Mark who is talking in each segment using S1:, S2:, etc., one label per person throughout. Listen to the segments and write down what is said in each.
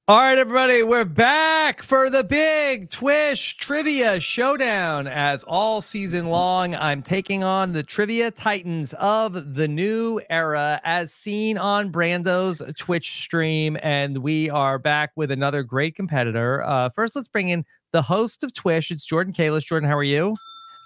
S1: All right, everybody, we're back for the big TWISH Trivia Showdown. As all season long, I'm taking on the Trivia Titans of the new era as seen on Brando's Twitch stream, and we are back with another great competitor. First, let's bring in the host of TWISH. It's Jordan Kalish. Jordan, how are you?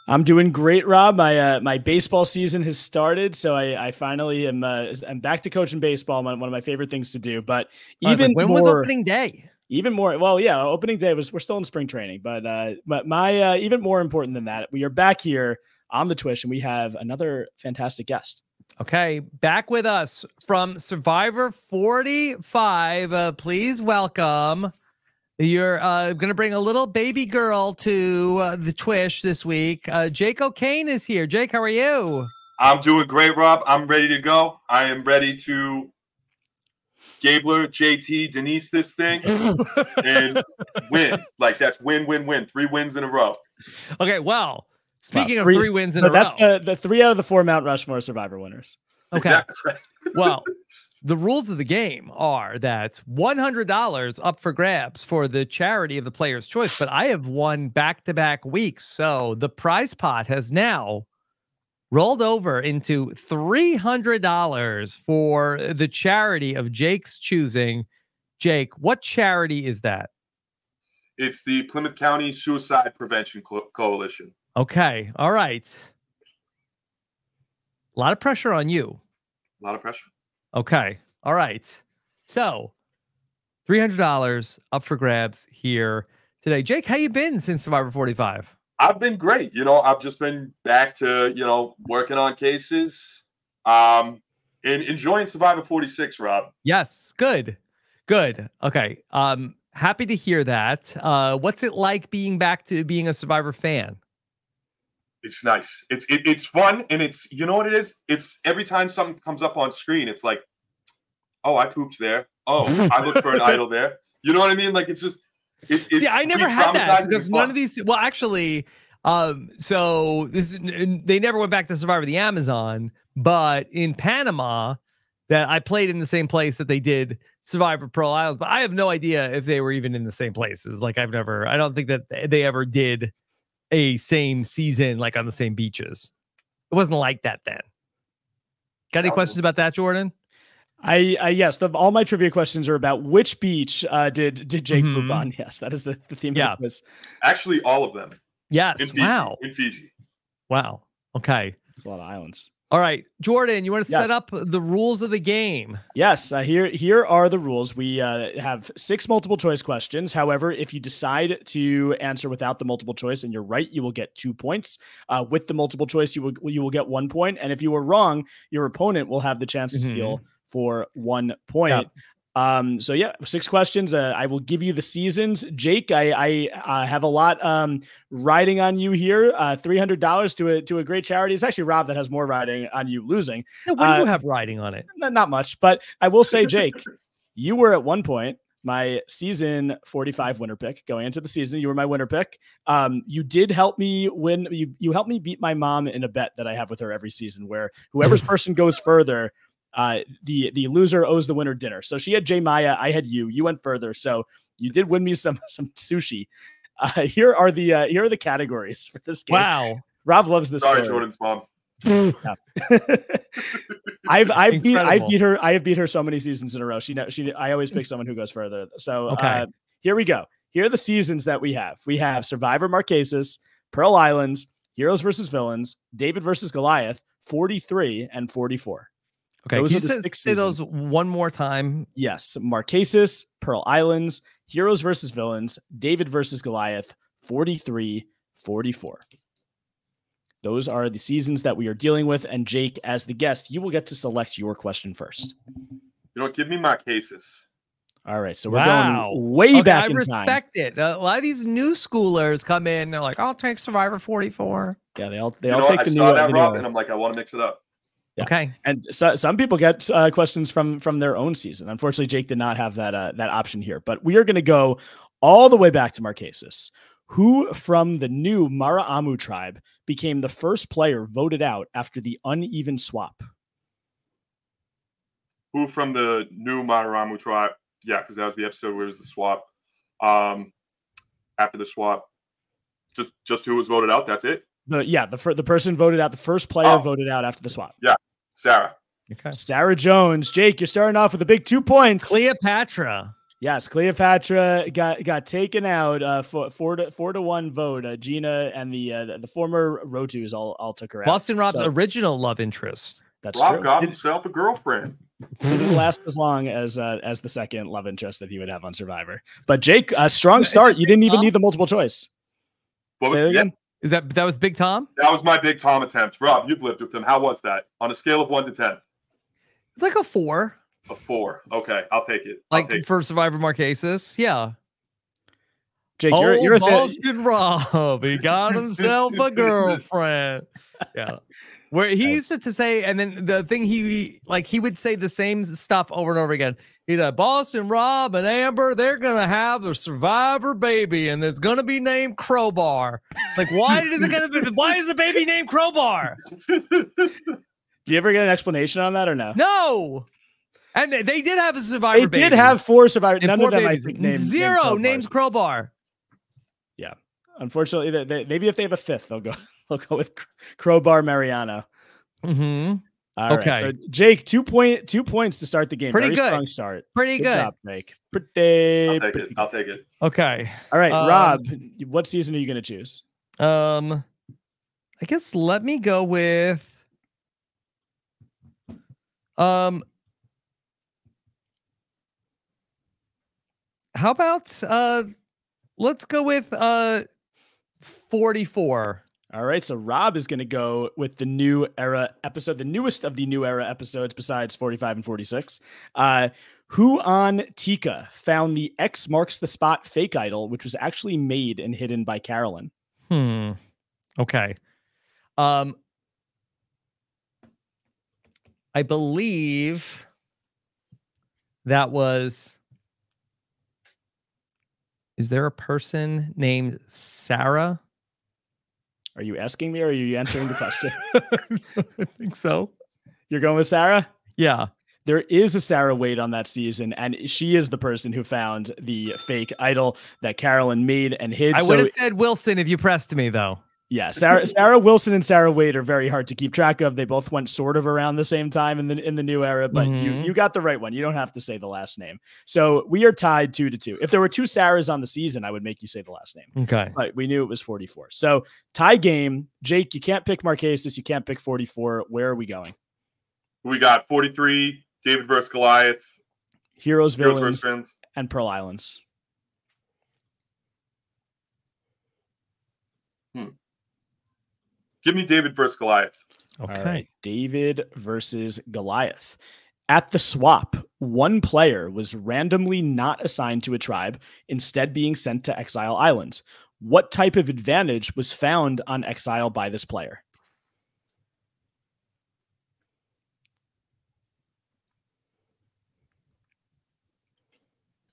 S2: I'm doing great, Rob. My baseball season has started, so I finally am I'm back to coaching baseball. One of my favorite things to do. But even
S1: when was opening day?
S2: Even more, well, yeah, opening day we're still in spring training, but my even more important than that, we are back here on the TWISH, and we have another fantastic guest.
S1: Okay, back with us from Survivor 45. Please welcome. You're going to bring a little baby girl to the TWISH this week. Jake O'Kane is here. Jake, how are you?
S3: I'm doing great, Rob. I'm ready to go. I am ready to Gabler, JT, Denise this thing and win. Like, that's win, win, win. 3 wins in a row.
S1: Okay, well, speaking of 3 wins in a row.
S2: That's the 3 out of the 4 Mount Rushmore Survivor winners.
S1: Okay.
S3: Exactly.
S1: Well, the rules of the game are that $100 up for grabs for the charity of the player's choice, but I have won back-to-back weeks, so the prize pot has now rolled over into $300 for the charity of Jake's choosing. Jake, what charity is that?
S3: It's the Plymouth County Suicide Prevention Coalition.
S1: Okay, all right. A lot of pressure on you.
S3: A lot of pressure.
S1: Okay. All right. So $300 up for grabs here today. Jake, how you been since Survivor 45?
S3: I've been great. I've just been back to, working on cases and enjoying Survivor 46, Rob.
S1: Yes. Good. Good. Okay. Happy to hear that. What's it like being back to being a Survivor fan?
S3: It's nice. It's fun, and it's, you know what it is? It's every time something comes up on screen, it's like, oh, I pooped there. Oh, I looked for an idol there. You know what I mean? Like, it's just, it's
S1: See, I never had that because none of these, well, actually, so this is, they never went back to Survivor the Amazon, but in Panama, that I played in the same place that they did Survivor Pearl Islands, but I have no idea if they were even in the same places. Like, I don't think that they ever did a same season, like on the same beaches. It wasn't like that then. Got any questions about that, Jordan?
S2: Yes, all my trivia questions are about which beach did Jake poop on? Yes, that is the theme.
S1: Yeah,
S2: of the quiz.
S3: Actually, all of them.
S1: Yes.
S3: In Fiji,
S1: wow.
S3: In Fiji.
S1: Wow. Okay.
S2: It's a lot of islands.
S1: All right, Jordan, you want to set up the rules of the game?
S2: Yes, here are the rules. We have 6 multiple choice questions. However, if you decide to answer without the multiple choice and you're right, you will get 2 points. With the multiple choice, you will get 1 point. And if you were wrong, your opponent will have the chance to steal for 1 point. Yep. So yeah, 6 questions. I will give you the seasons. Jake, I have a lot riding on you here. $300 to a great charity. It's actually Rob that has more riding on you losing.
S1: Yeah, what do you have riding on it?
S2: Not much, but I will say, Jake, you were at one point my season 45 winner pick going into the season. You were my winner pick. You did help me win. You helped me beat my mom in a bet that I have with her every season, where whoever's person goes further, the loser owes the winner dinner. So she had J Maya, I had you. You went further, so you did win me some sushi. Here are the categories for this game.
S1: Wow,
S2: Rob loves this.
S3: Sorry,
S2: story.
S3: Jordan's mom.
S2: Yeah. I have beat her so many seasons in a row. I always pick someone who goes further. So
S1: okay.
S2: Here we go. Here are the seasons that we have. We have Survivor Marquesas, Pearl Islands, Heroes versus Villains, David versus Goliath, 43 and 44.
S1: Okay, those can you say those one more time?
S2: Yes, Marquesas, Pearl Islands, Heroes versus Villains, David versus Goliath, 43, 44. Those are the seasons that we are dealing with. And Jake, as the guest, you will get to select your question first.
S3: Give me Marquesas.
S2: All right, so we're going way back in time.
S1: I respect it. A lot of these new schoolers come in, they're like, "I'll take Survivor 44."
S2: Yeah, they all take the new.
S3: I saw that, Rob, and I'm like, I want to mix it up.
S2: Yeah.
S1: Okay,
S2: and so, some people get questions from their own season. Unfortunately, Jake did not have that option here. But we are going to go all the way back to Marquesas. Who from the new Maraamu tribe became the first player voted out after the uneven swap?
S3: Who from the new Maraamu tribe? Yeah, because that was the episode where it was the swap. After the swap, just who was voted out. That's it.
S2: The person voted out. The first player voted out after the swap.
S3: Yeah, Sarah.
S1: Okay.
S2: Sarah Jones. Jake, you're starting off with a big 2 points.
S1: Cleopatra.
S2: Yes, Cleopatra got taken out. 4-1 vote. Gina and the former Rotus all took her out.
S1: Boston Rob's original love interest.
S2: That's
S3: Rob
S2: true.
S3: got himself a girlfriend.
S2: It didn't last as long as the second love interest that he would have on Survivor. But Jake, a strong start. You didn't even need the multiple choice.
S3: What was it again?
S1: Is that was Big Tom?
S3: That was my Big Tom attempt. Rob, you've lived with him. How was that? On a scale of 1 to 10.
S1: It's like a 4.
S3: A 4. Okay, I'll take it.
S1: For Survivor Marquesas, yeah.
S2: Jake, you're a
S1: Boston Rob. He got himself a girlfriend. Yeah. Where he used to say, and then the thing he would say the same stuff over and over again. He's like, Boston Rob and Amber, they're gonna have their Survivor baby, and there's gonna be named Crowbar. It's like, why is the baby named Crowbar?
S2: Do you ever get an explanation on that or no?
S1: No. And they did have a Survivor baby.
S2: They did have 4 Survivor.
S1: And
S2: none
S1: 4
S2: of them,
S1: babies.
S2: I think, named
S1: 0 names Crowbar.
S2: Yeah. Unfortunately, maybe if they have a 5th, they'll go with Crowbar Mariano.
S1: Mm-hmm.
S2: All right. So Jake, 2 points to start the game.
S1: Pretty
S2: Very
S1: good.
S2: Strong start.
S1: Pretty good.
S2: Job, Jake. Pretty.
S3: I'll take it.
S1: Okay.
S2: All right, Rob. What season are you going to choose?
S1: I guess let me go with. How about let's go with 44.
S2: All right, so Rob is going to go with the new era episode, the newest of the new era episodes besides 45 and 46. Who on Tika found the X marks the spot fake idol, which was actually made and hidden by Carolyn?
S1: Okay. I believe that was. Is there a person named Sarah?
S2: Are you asking me or are you answering the question?
S1: I think so.
S2: You're going with Sarah?
S1: Yeah.
S2: There is a Sarah Wade on that season, and she is the person who found the fake idol that Carolyn made and hid.
S1: I would have said Wilson if you pressed me, though.
S2: Yeah, Sarah Wilson and Sarah Wade are very hard to keep track of. They both went sort of around the same time in the new era, but you got the right one. You don't have to say the last name. So we are tied 2-2. If there were 2 Sarahs on the season, I would make you say the last name.
S1: Okay.
S2: But we knew it was 44. So tie game. Jake, you can't pick Marquesas. You can't pick 44. Where are we going?
S3: We got 43, David versus Goliath.
S2: Heroes, Villains, and Pearl Islands.
S3: Give me David versus Goliath.
S1: Okay.
S2: All right. David versus Goliath. At the swap, one player was randomly not assigned to a tribe, instead being sent to Exile Island. What type of advantage was found on Exile by this player?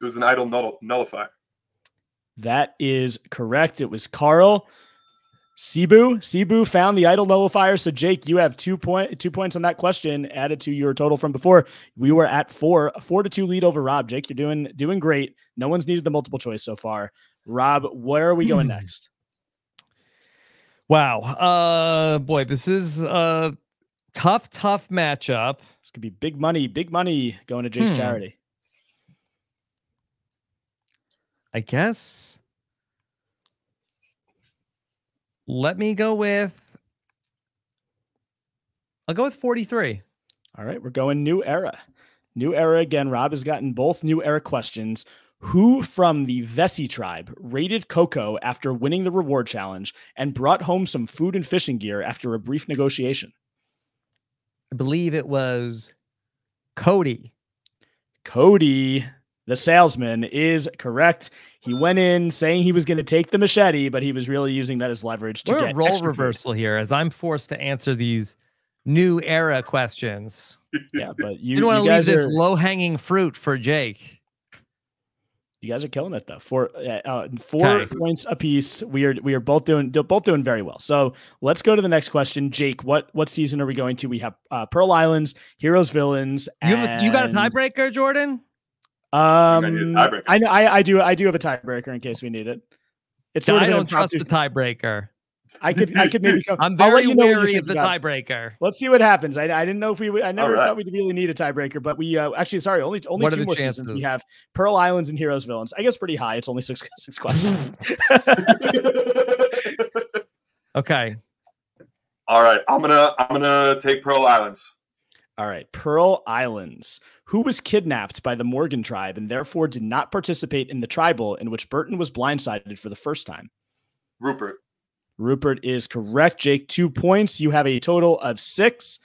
S3: It was an idol nullifier.
S2: That is correct. It was Carl. Cebu found the idol nullifier. So Jake, you have 2 points on that question added to your total from before. We were at 4-2 lead over Rob. Jake, you're doing great. No one's needed the multiple choice so far. Rob, where are we going next?
S1: Wow. Boy, this is a tough matchup.
S2: This could be big money going to Jake's charity.
S1: I guess. I'll go with 43.
S2: All right, we're going new era. New era again. Rob has gotten both new era questions. Who from the Vessi tribe raided Coco after winning the reward challenge and brought home some food and fishing gear after a brief negotiation?
S1: I believe it was Cody.
S2: Cody, the salesman, is correct. He went in saying he was going to take the machete, but he was really using that as leverage to get
S1: a role reversal here, as I'm forced to answer these new era questions.
S2: Yeah, but
S1: you don't want to leave this low-hanging fruit for Jake.
S2: You guys are killing it though. 4 points apiece. We are both doing very well. So let's go to the next question. Jake, what season are we going to? We have Pearl Islands, Heroes, Villains.
S1: You got a tiebreaker, Jordan?
S3: I need a tiebreaker.
S2: I do have a tiebreaker in case we need it. It's sort of
S1: I don't trust the tiebreaker.
S2: I could maybe come.
S1: I'm very wary of the tiebreaker.
S2: Let's see what happens. I didn't know if we would. I never thought we'd really need a tiebreaker, but we actually sorry, only
S1: what
S2: 2 more seasons. We have Pearl Islands and Heroes Villains. I guess pretty high. It's only six questions.
S1: Okay.
S3: All right. I'm gonna take Pearl Islands.
S2: All right, Pearl Islands. Who was kidnapped by the Morgan tribe and therefore did not participate in the tribal in which Burton was blindsided for the first time?
S3: Rupert.
S2: Rupert is correct. Jake, 2 points. You have a total of 6.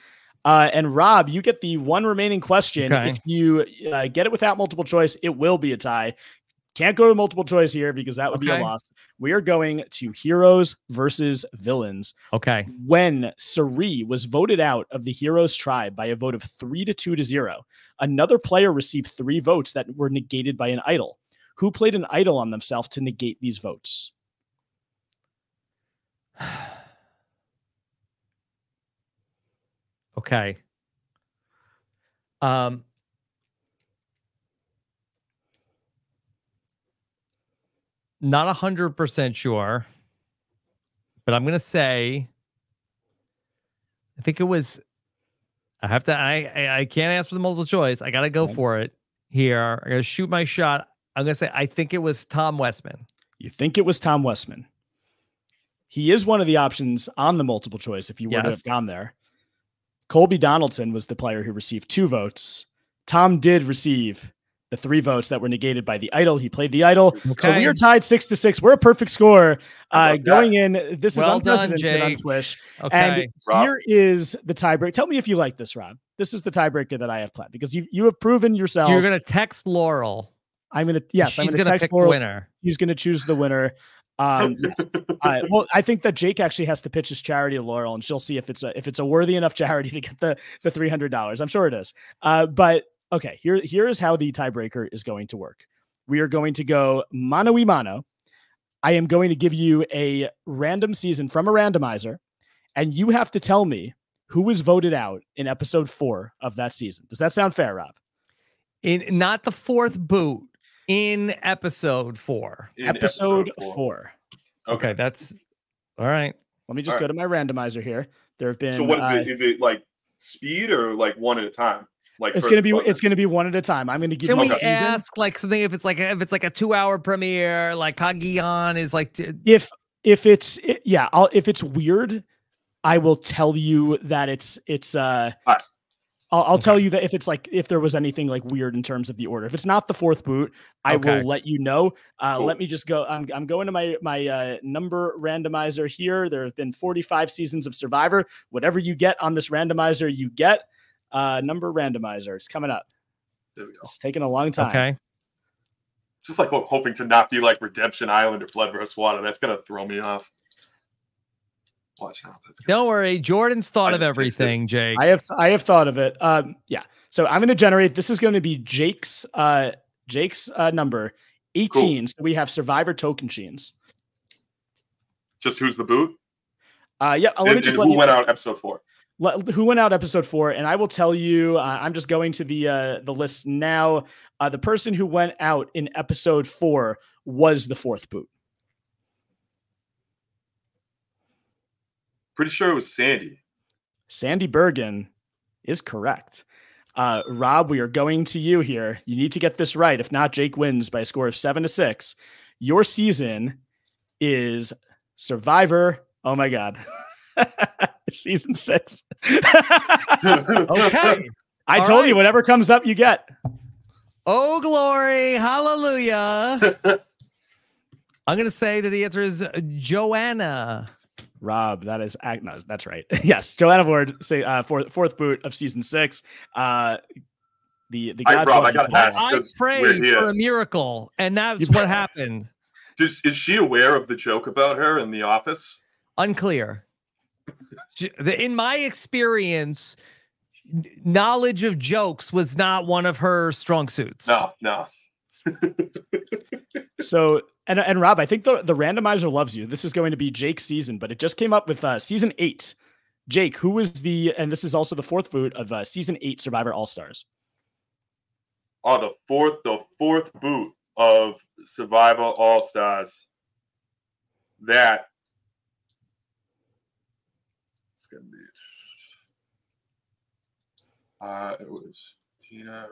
S2: And Rob, you get the one remaining question. Okay. If you get it without multiple choice, it will be a tie. Can't go to multiple choice here because that would be a loss. We are going to heroes versus villains.
S1: Okay.
S2: When Sari was voted out of the heroes tribe by a vote of 3-2 to 0, another player received 3 votes that were negated by an idol. Who played an idol on themselves to negate these votes?
S1: Okay. Not 100% sure, but I'm going to say, I think it was, I can't ask for the multiple choice. I got to go for it here. I got to shoot my shot. I'm going to say, I think it was Tom Westman.
S2: You think it was Tom Westman? He is one of the options on the multiple choice if you were to have gone there. Colby Donaldson was the player who received 2 votes. Tom did receive the 3 votes that were negated by the idol. He played the idol. Okay. So we are tied 6-6. We're a perfect score. Going in, this is unprecedented on TWISH. Okay. And here is the tiebreaker. Tell me if you like this, Rob. This is the tiebreaker that I have planned because you have proven yourself.
S1: You're going to text Laurel.
S2: I'm going to text Laurel. Winner. He's going to choose the winner. Well, I think that Jake actually has to pitch his charity to Laurel, and she'll see if it's a worthy enough charity to get the $300. I'm sure it is. But okay, here is how the tiebreaker is going to work. We are going to go mano y mano. I am going to give you a random season from a randomizer, and you have to tell me who was voted out in episode 4 of that season. Does that sound fair, Rob?
S1: In not the 4th boot. In episode 4.
S2: Episode 4.
S3: Okay,
S1: that's all right.
S2: Let me just go to my randomizer here. There have been.
S3: So what is it? Is it like speed or like one at a time? Like
S2: it's gonna be one at a time. I'm gonna give.
S1: Can we ask like something if it's like a 2-hour premiere, like Kagiyan is like
S2: if it's weird, I will tell you that it's I'll tell you that if there was anything like weird in terms of the order. If it's not the 4th boot, I will let you know. Cool. Let me just go. I'm going to my number randomizer here. There have been 45 seasons of Survivor. Whatever you get on this randomizer, you get. Number randomizer. It's coming up.
S3: There we go.
S2: It's taking a long time.
S1: Okay.
S3: Just like hoping to not be like Redemption Island or Blood vs. Water. That's gonna throw me off. Watch out.
S1: Don't worry, Jordan's thought of everything, Jake.
S2: I have thought of it. Yeah. So I'm going to generate. This is going to be Jake's number 18. Cool. So we have Survivor token sheens.
S3: Just who's the boot?
S2: Yeah.
S3: Who went out episode 4?
S2: Who went out episode 4? And I will tell you. I'm just going to the list now. The person who went out in episode 4 was the 4th boot.
S3: Pretty sure it was Sandy.
S2: Sandy Bergen is correct. Rob, we are going to you here. You need to get this right. If not, Jake wins by a score of 7-6. Your season is Survivor. Oh my God. Season 6.
S1: Okay.
S2: I told you, whatever comes up, you get.
S1: Oh, glory. Hallelujah. I'm going to say that the answer is Joanna.
S2: Rob, that is no, that's right. Yes, Joanna Ward, say 4th boot of season 6. The gods.
S3: Rob, I gotta ask.
S1: I prayed for a miracle, and that's what happened.
S3: Is she aware of the joke about her in the office?
S1: Unclear. In my experience, knowledge of jokes was not one of her strong suits.
S3: No.
S2: So, and Rob, I think the randomizer loves you. This is going to be Jake's season, but it just came up with season 8. Jake, who was and this is also the 4th boot of season 8 Survivor All-Stars.
S3: Oh, the fourth boot of Survivor All Stars. That it's gonna be. It was Tina.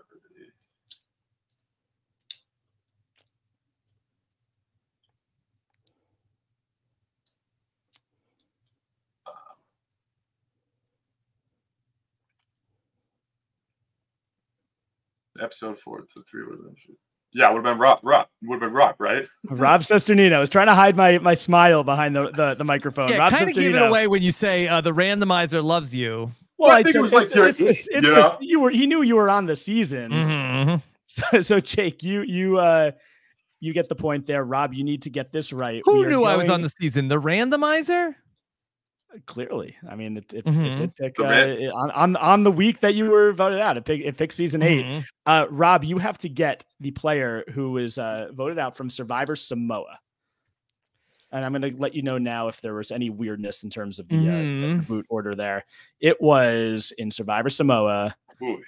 S3: Episode 4 to 3 would have been. Yeah, it would have been Rob. Would have been Rob, right?
S2: Rob Cesternino. I was trying to hide my smile behind the microphone.
S1: Yeah,
S2: Rob
S1: kind of give it
S2: Cesternino.
S1: away when you say the randomizer loves you.
S2: Well,
S3: I think it was like
S2: he knew you were on the season.
S1: Mm-hmm.
S2: So Jake, you get the point there. Rob, you need to get this right.
S1: Who knew I was on the season? The randomizer?
S2: Clearly, I mean, it did pick on the week that you were voted out. It picked season 8. Rob, you have to get the player who was voted out from Survivor Samoa, and I'm going to let you know now if there was any weirdness in terms of the boot order there. It was in Survivor Samoa.
S3: Ooh.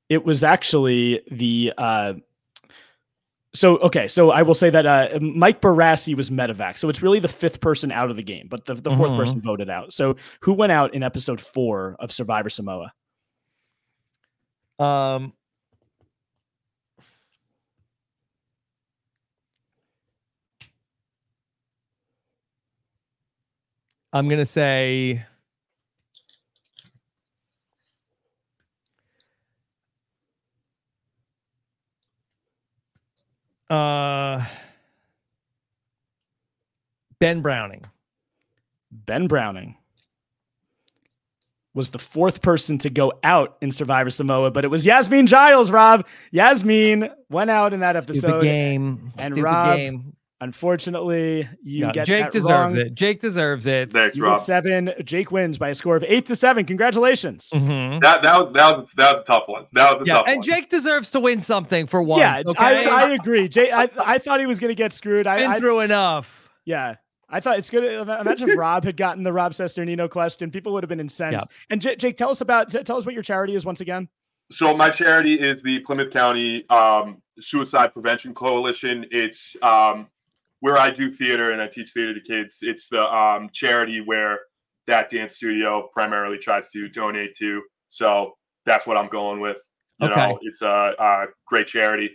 S2: It was actually the. So I will say that Mike Barassi was medevac. So it's really the 5th person out of the game, but the 4th person voted out. So who went out in episode 4 of Survivor Samoa?
S1: I'm gonna say Ben Browning.
S2: Ben Browning was the 4th person to go out in Survivor Samoa, but it was Yasmin Giles, Rob. Yasmin went out in that episode.
S1: Stupid game.
S2: And
S1: Stupid
S2: Rob,
S1: game.
S2: Unfortunately, get
S1: Jake
S2: that
S1: deserves
S2: wrong.
S1: it. Jake deserves it.
S3: Thanks,
S2: You
S3: Rob.
S2: get 7. Jake wins by a score of 8-7. Congratulations.
S3: That was a tough one. That was a tough one.
S1: And Jake deserves to win something for once.
S2: Yeah,
S1: okay?
S2: I agree. Jake, I thought he was going to get screwed.
S1: Been through enough.
S2: Yeah. I thought it's good. Imagine if Rob had gotten the Rob Cesternino question. People would have been incensed. Yeah. And Jake, tell us what your charity is once again.
S3: So my charity is the Plymouth County Suicide Prevention Coalition. It's where I do theater and I teach theater to kids. It's the charity where that dance studio primarily tries to donate to. So that's what I'm going with. You know, it's a great charity.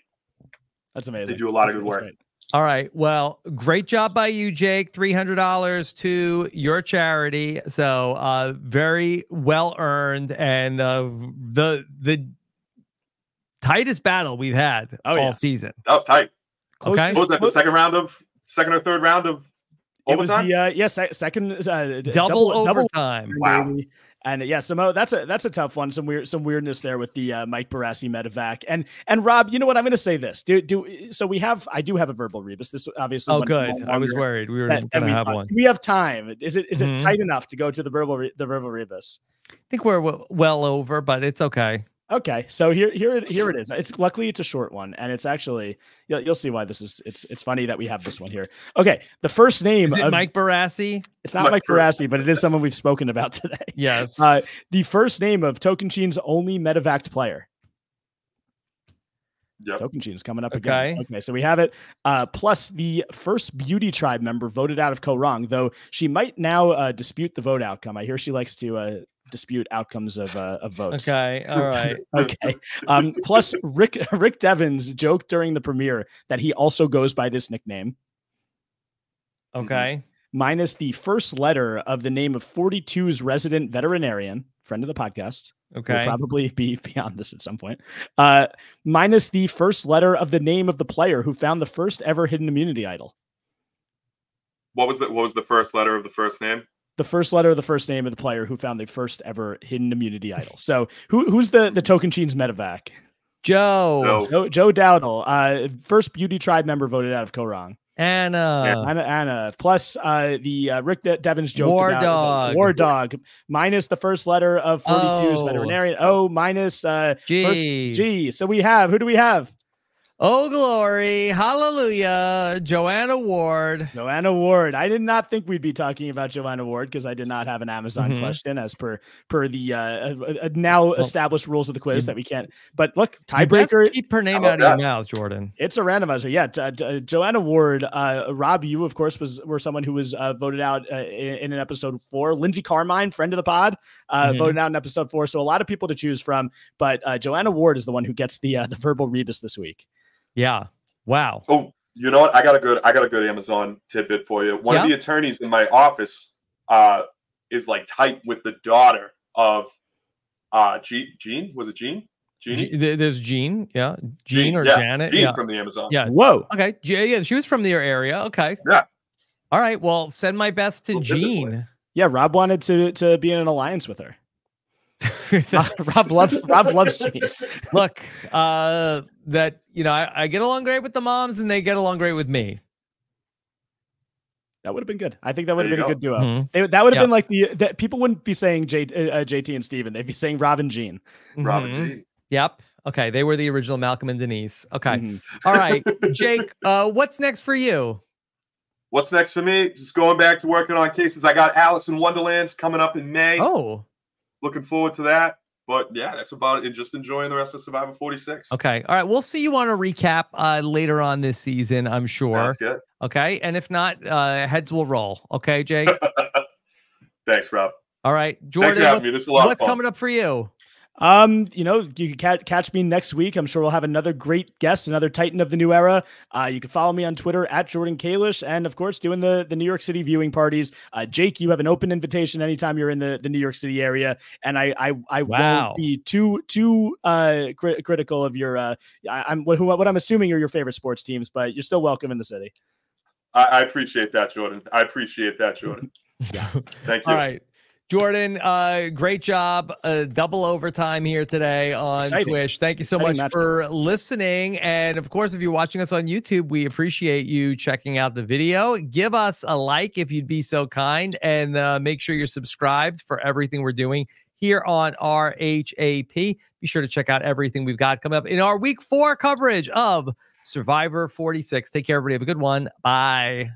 S2: That's amazing.
S3: They do a lot of good work.
S2: Great.
S1: All right. Well, great job by you, Jake. $300 to your charity. So very well earned, and the tightest battle we've had all season.
S3: That was tight.
S1: Okay.
S3: What was that? The second or third round of overtime?
S2: It was the second
S1: double overtime.
S2: Wow. And yeah, Samo, that's a tough one. Some weirdness there with the Mike Barassi medevac. And Rob, you know what? I'm going to say this. I do have a verbal rebus. This obviously.
S1: Oh, good. I was worried we were going to have one.
S2: We have time. Is it tight enough to go to the verbal rebus?
S1: I think we're well over, but it's okay.
S2: Okay, so here it is. Luckily it's a short one, and it's actually you'll see why this is. It's funny that we have this one here. Okay, the first name
S1: is it Mike Barassi?
S2: It's not Mike Barassi, but it is someone we've spoken about today.
S1: Yes.
S2: The first name of Tocantins' only medevaced player. Yep. Tocantins coming up again. Okay, so we have it. Plus the first Beauty Tribe member voted out of Korong, though she might now dispute the vote outcome. I hear she likes to dispute outcomes of votes.
S1: Okay, all right.
S2: Okay. Plus Rick Devens joked during the premiere that he also goes by this nickname.
S1: Okay.
S2: Minus the first letter of the name of 42's resident veterinarian, friend of the podcast.
S1: Okay.
S2: We'll probably be beyond this at some point. Minus the first letter of the name of the player who found the first ever hidden immunity idol.
S3: What was the first letter of the first name?
S2: The first letter of the first name of the player who found the first ever hidden immunity idol. So who's the Tocantins medevac?
S1: Joe
S2: Dowdle. First Beauty Tribe member voted out of Korong. Anna. Plus the Rick Devens joke about War Dog. Minus the first letter of 42's veterinarian. Minus
S1: G.
S2: First G. So who do we have?
S1: Oh, glory. Hallelujah. Joanna Ward.
S2: Joanna Ward. I did not think we'd be talking about Joanna Ward because I did not have an Amazon question as per the now established rules of the quiz that we can't. But look, tiebreaker.
S1: Keep her name out of your mouth, Jordan.
S2: It's a randomizer. Yeah. Joanna Ward. Rob, you, of course, were someone who was voted out in an episode 4. Lindsay Carmine, friend of the pod, voted out in episode 4. So a lot of people to choose from. But Joanna Ward is the one who gets the verbal rebus this week.
S1: Yeah. Wow.
S3: Oh, you know what? I got a good Amazon tidbit for you. One of the attorneys in my office is like tight with the daughter of Jean. Was it Jean? Jeannie?
S1: There's Jean. Yeah. Jean or Janet.
S3: Jean from the Amazon.
S1: Yeah.
S2: Whoa.
S1: Okay. Yeah. She was from your area. Okay.
S3: Yeah.
S1: All right. Well, send my best to Jean.
S2: Yeah. Rob wanted to be in an alliance with her. Rob loves Jean.
S1: Look, that I get along great with the moms, and they get along great with me.
S2: That would have been good. I think that would have been a good duo.
S1: Mm-hmm.
S2: That would have been like that people wouldn't be saying JT and Steven. They'd be saying Rob and Jean.
S3: Rob and Jean.
S1: Yep. Okay. They were the original Malcolm and Denise. Okay. All right. Jake, what's next for you?
S3: What's next for me? Just going back to working on cases. I got Alice in Wonderland coming up in May.
S1: Oh.
S3: Looking forward to that. But yeah, that's about it. And just enjoying the rest of Survivor 46.
S1: Okay. All right. We'll see you on a recap later on this season, I'm sure.
S3: Sounds good.
S1: Okay. And if not, heads will roll. Okay, Jake?
S3: Thanks, Rob.
S1: All right. Jordan,
S3: thanks for having me. This is a lot of
S1: what's
S3: fun.
S1: coming up for you?
S2: You can catch me next week. I'm sure we'll have another great guest, another Titan of the new era. You can follow me on Twitter at Jordan Kalish, and of course, doing the New York City viewing parties. Jake, you have an open invitation anytime you're in the New York City area, and I won't be too critical of your what I'm assuming are your favorite sports teams, but you're still welcome in the city.
S3: I appreciate that, Jordan. Yeah. Thank you.
S1: All right. Jordan, great job. Double overtime here today on TWISH. Thank you so much for listening. And of course, if you're watching us on YouTube, we appreciate you checking out the video. Give us a like if you'd be so kind, and make sure you're subscribed for everything we're doing here on RHAP. Be sure to check out everything we've got coming up in our week 4 coverage of Survivor 46. Take care, everybody. Have a good one. Bye.